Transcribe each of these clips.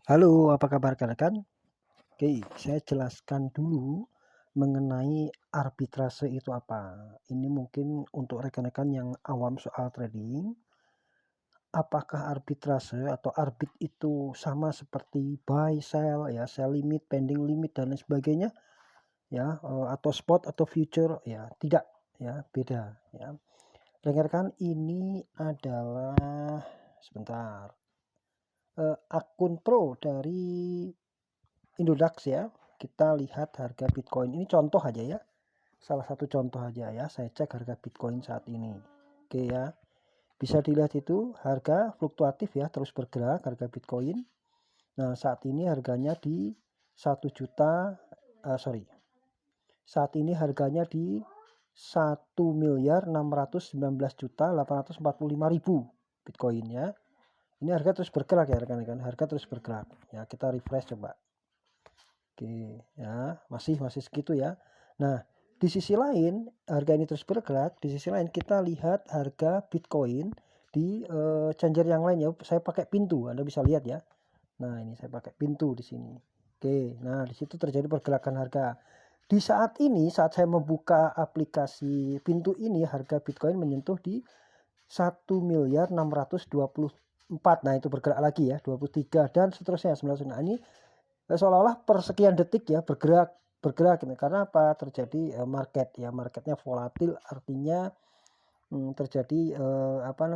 Halo, apa kabar rekan-rekan? Oke, saya jelaskan dulu mengenai arbitrase itu apa. Ini mungkin untuk rekan-rekan yang awam soal trading. Apakah arbitrase atau arbit itu sama seperti buy, sell, ya, sell limit, pending limit dan lain sebagainya, ya, atau spot atau future, ya, tidak, ya, beda, ya. Rekan-rekan, ini adalah sebentar. Akun pro dari Indodax ya. Kita lihat harga Bitcoin. Ini contoh aja ya. Salah satu contoh aja ya. Saya cek harga Bitcoin saat ini. Oke ya. Bisa dilihat itu harga fluktuatif ya, terus bergerak harga Bitcoin. Nah, saat ini harganya di 1 juta Saat ini harganya di 1.619.845.000 Bitcoin ya. Ini harga terus bergerak ya rekan-rekan. Harga terus bergerak. Ya, kita refresh coba. Oke, ya, masih segitu ya. Nah, di sisi lain harga ini terus bergerak, di sisi lain kita lihat harga Bitcoin di changer yang lain ya. Saya pakai pintu, Anda bisa lihat ya. Nah, ini saya pakai pintu di sini. Oke, nah di situ terjadi pergerakan harga. Di saat ini, saat saya membuka aplikasi pintu ini, harga Bitcoin menyentuh di 1.624. Nah, itu bergerak lagi ya, 23 dan seterusnya. Nah, ini seolah-olah per sekian detik ya bergerak gitu. Karena apa? Terjadi marketnya volatil, artinya terjadi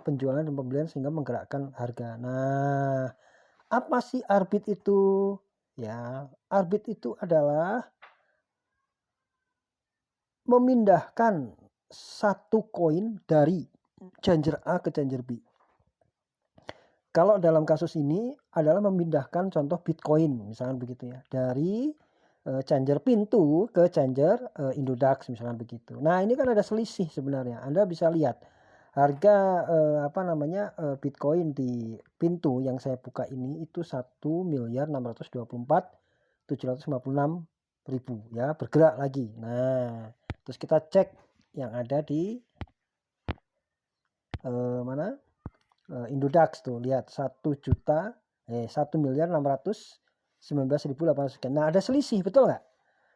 penjualan dan pembelian sehingga menggerakkan harga. Nah, apa sih arbit itu? Ya, arbit itu adalah memindahkan satu koin dari changer A ke changer B. Kalau dalam kasus ini adalah memindahkan contoh Bitcoin misalkan begitu ya, dari changer pintu ke changer Indodax misalkan begitu. Nah, ini kan ada selisih sebenarnya. Anda bisa lihat harga Bitcoin di pintu yang saya buka ini itu 1.624.756.000 ya, bergerak lagi. Nah, terus kita cek yang ada di mana? Indodax tuh lihat 1.619.800 sekian. Nah, ada selisih, betul nggak?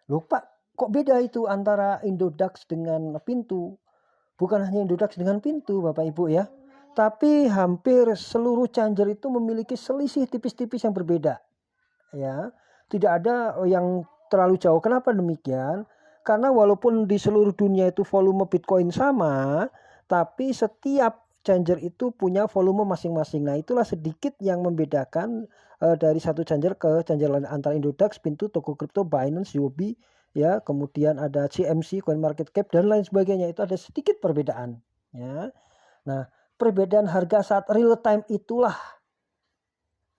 Lupa kok beda itu antara Indodax dengan pintu. Bukan hanya Indodax dengan pintu Bapak Ibu ya, tapi hampir seluruh changer itu memiliki selisih tipis-tipis yang berbeda ya. Tidak ada yang terlalu jauh. Kenapa demikian? Karena walaupun di seluruh dunia itu volume Bitcoin sama, tapi setiap changer itu punya volume masing-masing. Nah, itulah sedikit yang membedakan dari satu changer ke changer lain, antara Indodax, pintu, toko kripto, Binance, Huobi, ya, kemudian ada CMC, CoinMarketCap dan lain sebagainya. Itu ada sedikit perbedaan, ya. Nah, perbedaan harga saat real time itulah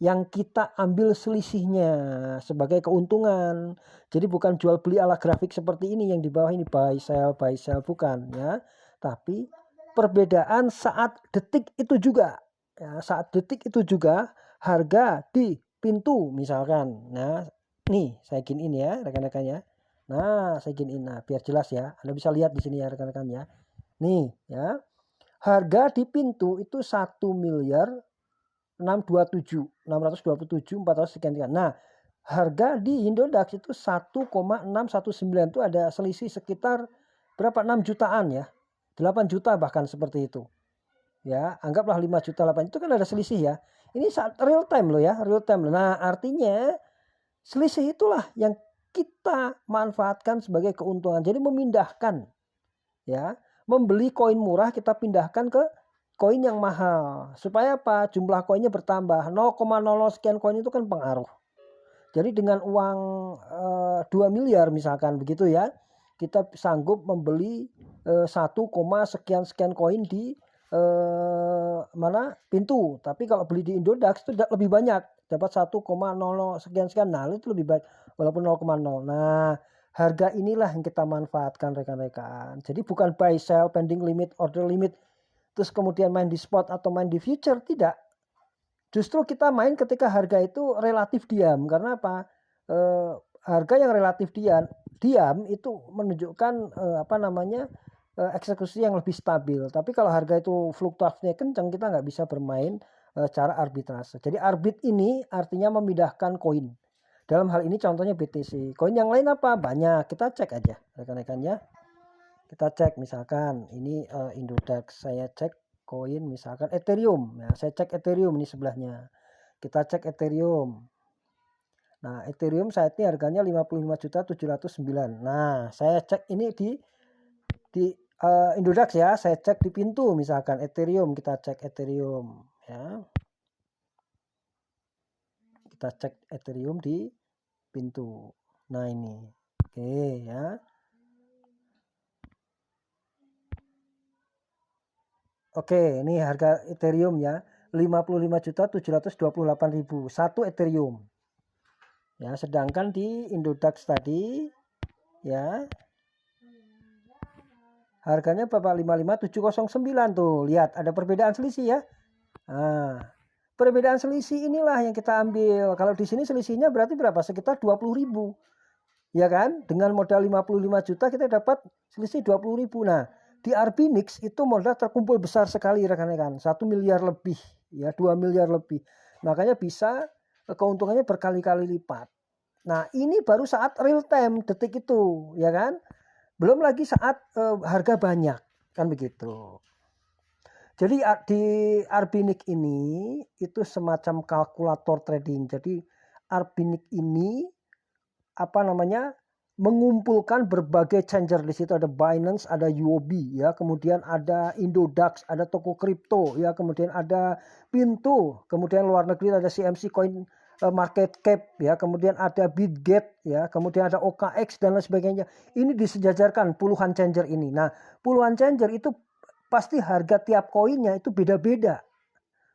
yang kita ambil selisihnya sebagai keuntungan. Jadi bukan jual beli ala grafik seperti ini yang di bawah ini buy sell bukan ya. Tapi perbedaan saat detik itu juga. Ya, saat detik itu juga harga di pintu misalkan. Nah, nih saya giniin ya rekan-rekan ya. Nah, saya giniin. Nah, biar jelas ya. Anda bisa lihat di sini ya rekan-rekan ya. Nih ya. Harga di pintu itu 1.627.400 sekian. Nah, harga di Indodax itu 1,619 itu ada selisih sekitar berapa? 6 jutaan ya. 8 juta bahkan seperti itu. Ya, anggaplah 5 juta 8 itu kan ada selisih ya. Ini saat real time loh ya, real time. Nah, artinya selisih itulah yang kita manfaatkan sebagai keuntungan. Jadi memindahkan ya, membeli koin murah kita pindahkan ke koin yang mahal. Supaya apa? Jumlah koinnya bertambah. 0,00 sekian koin itu kan pengaruh. Jadi dengan uang 2 miliar misalkan begitu ya, kita sanggup membeli 1, sekian koin di pintu. Tapi kalau beli di Indodax itu lebih banyak, dapat 1,00 sekian. Nah, itu lebih baik walaupun 0,0. Nah, harga inilah yang kita manfaatkan rekan-rekan. Jadi bukan buy sell, pending limit, order limit, terus kemudian main di spot atau main di future, tidak. Justru kita main ketika harga itu relatif diam. Karena apa? Harga yang relatif diam itu menunjukkan eksekusi yang lebih stabil. Tapi kalau harga itu fluktuasinya kencang, kita nggak bisa bermain cara arbitrase. Jadi arbit ini artinya memindahkan koin. Dalam hal ini contohnya BTC. Koin yang lain apa? Banyak. Kita cek aja rekan-rekan ya. Kita cek misalkan ini Indodax. Saya cek koin misalkan Ethereum. Nah, saya cek Ethereum ini sebelahnya. Kita cek Ethereum. Nah, Ethereum saat ini harganya 55.709. Nah, saya cek ini di Indodax ya. Saya cek di pintu misalkan Ethereum, kita cek Ethereum ya. Kita cek Ethereum di pintu. Nah, ini. Oke ya. Oke, ini harga Ethereum ya. 55.728.000 satu Ethereum. Ya, sedangkan di Indodax tadi ya harganya berapa? 55709 tuh. Lihat ada perbedaan selisih ya. Nah, perbedaan selisih inilah yang kita ambil. Kalau di sini selisihnya berarti berapa? Sekitar 20.000. Ya kan? Dengan modal 55 juta kita dapat selisih 20.000. Nah, di Arbinix itu modal terkumpul besar sekali rekan-rekan. 1 miliar lebih ya, 2 miliar lebih. Makanya bisa keuntungannya berkali-kali lipat. Nah, ini baru saat real time detik itu, ya kan? Belum lagi saat harga banyak, kan begitu. Jadi di Arbinix ini itu semacam kalkulator trading. Jadi Arbinix ini apa namanya? Mengumpulkan berbagai changer. Di situ ada Binance, ada UOB ya, kemudian ada Indodax, ada toko kripto ya, kemudian ada Pintu, kemudian luar negeri ada CMC Coin Market Cap ya, kemudian ada Bitget ya, kemudian ada OKX dan lain sebagainya. Ini disejajarkan puluhan changer ini. Nah, puluhan changer itu pasti harga tiap koinnya itu beda-beda.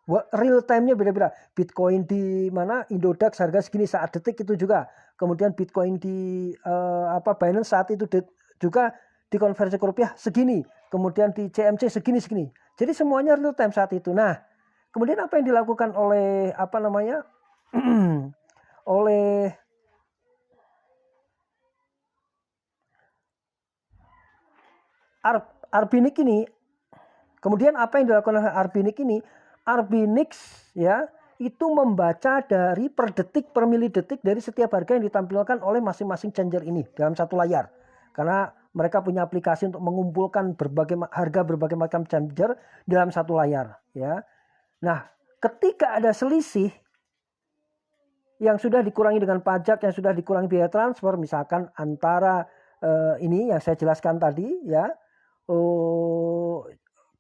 Real time-nya beda-beda. Bitcoin di mana Indodax harga segini saat detik itu juga. Kemudian Bitcoin di Binance saat itu juga dikonversi ke rupiah segini. Kemudian di CMC segini. Jadi semuanya real time saat itu. Nah, kemudian apa yang dilakukan oleh oleh Arbinix ini. Kemudian apa yang dilakukan oleh Arbinix ini? Arbinix ya itu membaca dari per detik per milidetik dari setiap harga yang ditampilkan oleh masing-masing changer ini dalam satu layar. Karena mereka punya aplikasi untuk mengumpulkan berbagai macam changer dalam satu layar ya. Nah, ketika ada selisih yang sudah dikurangi dengan pajak, yang sudah dikurangi biaya transfer, misalkan antara ini yang saya jelaskan tadi ya,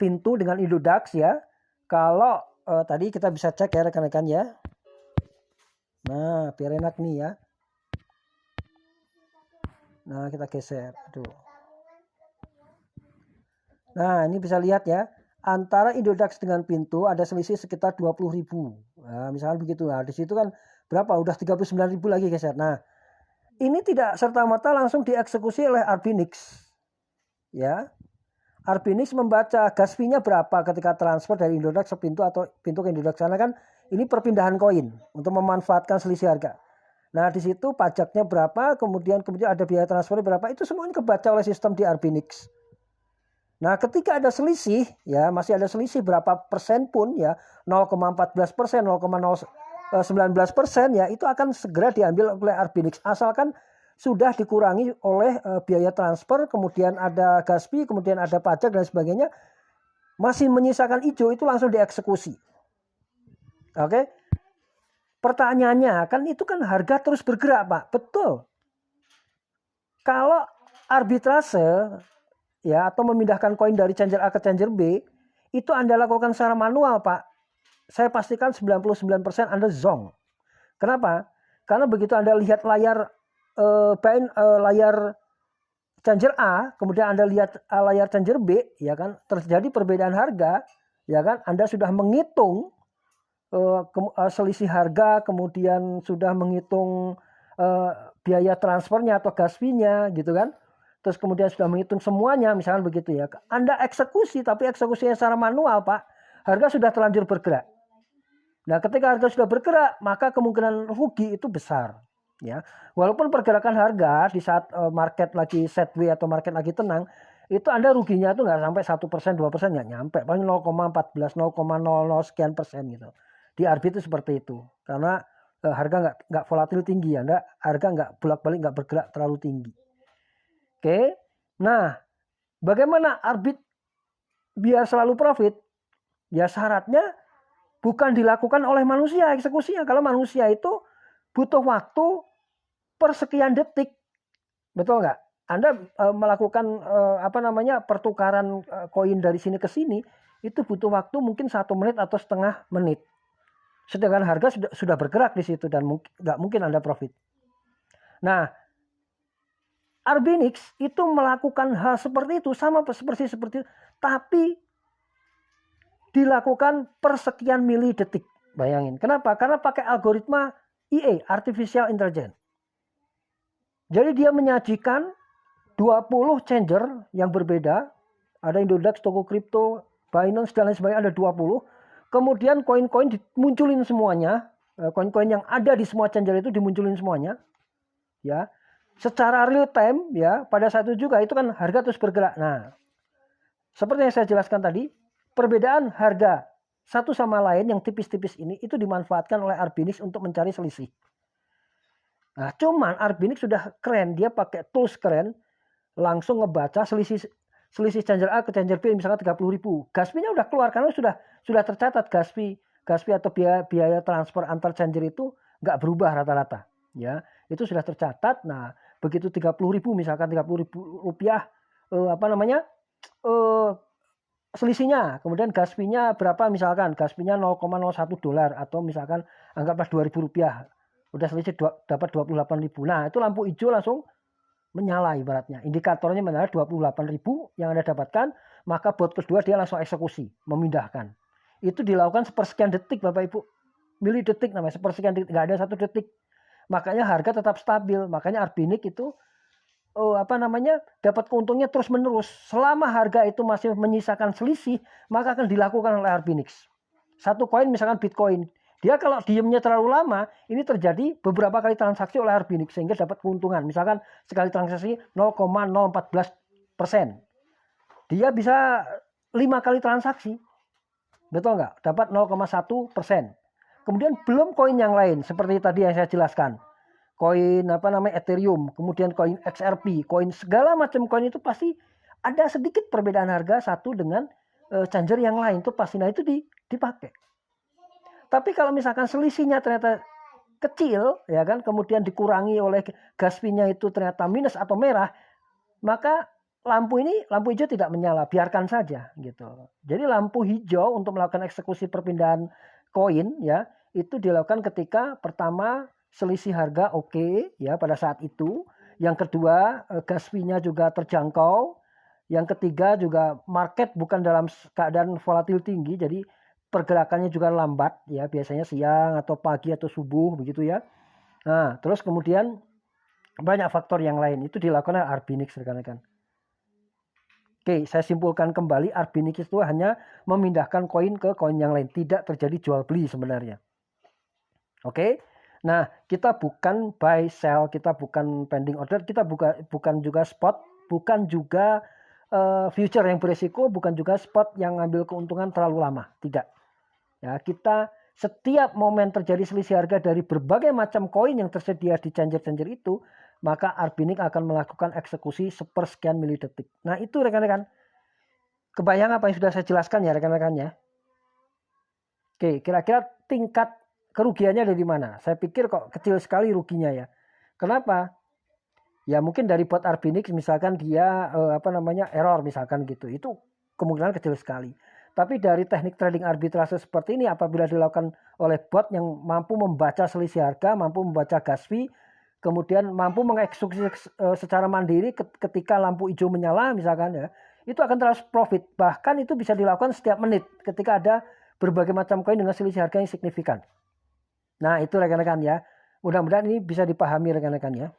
Pintu dengan Indodax ya. Kalau tadi kita bisa cek ya rekan-rekan ya. Nah, biar enak nih ya. Nah, kita geser. Aduh. Nah, ini bisa lihat ya. Antara Indodax dengan Pintu ada selisih sekitar 20.000. Nah, misalnya begitu. Nah, di situ kan berapa? Udah 39.000 lagi geser. Nah, ini tidak serta-merta langsung dieksekusi oleh Arbinix. Ya. Arbinix membaca gas fee-nya berapa ketika transfer dari Indodax ke Pintu atau Pintu ke Indodax. Karena kan ini perpindahan koin untuk memanfaatkan selisih harga. Nah, di situ pajaknya berapa, kemudian ada biaya transfer berapa, itu semuanya kebaca oleh sistem di Arbinix. Nah, ketika ada selisih, ya masih ada selisih berapa persen pun ya, 0,14%, 0,19% ya, itu akan segera diambil oleh Arbinix. Asalkan sudah dikurangi oleh biaya transfer, kemudian ada gas fee, kemudian ada pajak dan sebagainya, masih menyisakan hijau itu langsung dieksekusi. Oke. Pertanyaannya kan itu kan harga terus bergerak, Pak. Betul. Kalau arbitrase ya atau memindahkan koin dari changer A ke changer B itu Anda lakukan secara manual, Pak. Saya pastikan 99% Anda zonk. Kenapa? Karena begitu Anda lihat layar layar changer A, kemudian Anda lihat layar changer B, ya kan, terjadi perbedaan harga, ya kan, Anda sudah menghitung selisih harga, kemudian sudah menghitung biaya transfernya atau gas fee-nya, gitu kan, terus kemudian sudah menghitung semuanya, misalkan begitu ya, Anda eksekusi, tapi eksekusinya secara manual, Pak, harga sudah terlanjur bergerak. Nah, ketika harga sudah bergerak, maka kemungkinan rugi itu besar. Ya, walaupun pergerakan harga di saat market lagi sideways atau market lagi tenang, itu Anda ruginya itu nggak sampai 1%, 2%, nggak nyampe, paling 0,14, 0,00 sekian persen gitu. Di Arbit itu seperti itu. Karena harga nggak volatil tinggi ya, harga nggak bolak-balik, nggak bergerak terlalu tinggi. Oke, nah bagaimana Arbit biar selalu profit? Ya syaratnya bukan dilakukan oleh manusia eksekusinya. Kalau manusia itu butuh waktu per sekian detik, betul nggak? Anda melakukan pertukaran koin dari sini ke sini itu butuh waktu mungkin 1 menit atau setengah menit. Sedangkan harga sudah bergerak di situ dan nggak mungkin Anda profit. Nah, Arbinix itu melakukan hal seperti itu, sama seperti itu, tapi dilakukan per sekian mili detik. Bayangin, kenapa? Karena pakai algoritma IA, Artificial Intelligence. Jadi dia menyajikan 20 changer yang berbeda. Ada Indodax, toko kripto, Binance, dan lain sebagainya, ada 20. Kemudian koin-koin dimunculin semuanya. Koin-koin yang ada di semua changer itu dimunculin semuanya. Ya, secara real time ya, pada saat itu juga itu kan harga terus bergerak. Nah, seperti yang saya jelaskan tadi, perbedaan harga satu sama lain yang tipis-tipis ini itu dimanfaatkan oleh Arbinix untuk mencari selisih. Nah, cuman Arbinix sudah keren, dia pakai tools keren, langsung ngebaca selisih changer A ke changer B misalnya 30.000. Gas fee-nya udah keluar karena sudah tercatat gas fee atau biaya transfer antar changer itu nggak berubah rata-rata. Ya, itu sudah tercatat. Nah, begitu 30.000 misalkan 30.000 rupiah selisihnya, kemudian gas fee-nya berapa, misalkan gas fee-nya $0,01 atau misalkan anggaplah 2.000 rupiah, udah selisih dapat 28.000. Nah, itu lampu hijau langsung menyala ibaratnya, indikatornya menyala 28.000 yang Anda dapatkan, maka bot kedua dia langsung eksekusi, memindahkan. Itu dilakukan sepersekian detik Bapak Ibu, milidetik namanya, sepersekian detik, nggak ada 1 detik. Makanya harga tetap stabil, makanya Arbinix itu dapat keuntungnya terus menerus. Selama harga itu masih menyisakan selisih, maka akan dilakukan oleh Arbinix. Satu koin misalkan Bitcoin, dia kalau diemnya terlalu lama, ini terjadi beberapa kali transaksi oleh Arbinix sehingga dapat keuntungan. Misalkan sekali transaksi 0,014%. Dia bisa 5 kali transaksi. Betul nggak? Dapat 0,1%. Kemudian belum koin yang lain seperti tadi yang saya jelaskan. Koin Ethereum, kemudian koin XRP, koin segala macam koin itu pasti ada sedikit perbedaan harga satu dengan changer yang lain, itu pasti. Nah, itu dipakai. Tapi kalau misalkan selisihnya ternyata kecil, ya kan, kemudian dikurangi oleh gas fee-nya itu ternyata minus atau merah, maka lampu hijau tidak menyala, biarkan saja gitu. Jadi lampu hijau untuk melakukan eksekusi perpindahan koin ya, itu dilakukan ketika pertama selisih harga oke, ya pada saat itu. Yang kedua, gas fee-nya juga terjangkau. Yang ketiga juga market bukan dalam keadaan volatil tinggi, jadi pergerakannya juga lambat ya, biasanya siang atau pagi atau subuh begitu ya. Nah, terus kemudian banyak faktor yang lain itu dilakukan oleh Arbinix rekan-rekan. Oke, saya simpulkan kembali, Arbinix itu hanya memindahkan koin ke koin yang lain, tidak terjadi jual beli sebenarnya. Oke. Nah, kita bukan buy sell, kita bukan pending order, kita bukan juga spot, bukan juga future yang berisiko, bukan juga spot yang ngambil keuntungan terlalu lama, tidak. Ya, kita setiap momen terjadi selisih harga dari berbagai macam koin yang tersedia di changer-changer itu, maka Arbinix akan melakukan eksekusi sepersekian milidetik. Nah, itu rekan-rekan. Kebayang apa yang sudah saya jelaskan ya rekan-rekan ya? Oke, kira-kira tingkat kerugiannya dari mana? Saya pikir kok kecil sekali ruginya ya. Kenapa? Ya mungkin dari bot Arbinix misalkan dia error misalkan gitu. Itu kemungkinan kecil sekali. Tapi dari teknik trading arbitrase seperti ini apabila dilakukan oleh bot yang mampu membaca selisih harga, mampu membaca gas fee, kemudian mampu mengeksekusi secara mandiri ketika lampu hijau menyala misalkan ya, itu akan terus profit. Bahkan itu bisa dilakukan setiap menit ketika ada berbagai macam koin dengan selisih harga yang signifikan. Nah, itu rekan-rekan ya. Mudah-mudahan ini bisa dipahami rekan-rekan ya.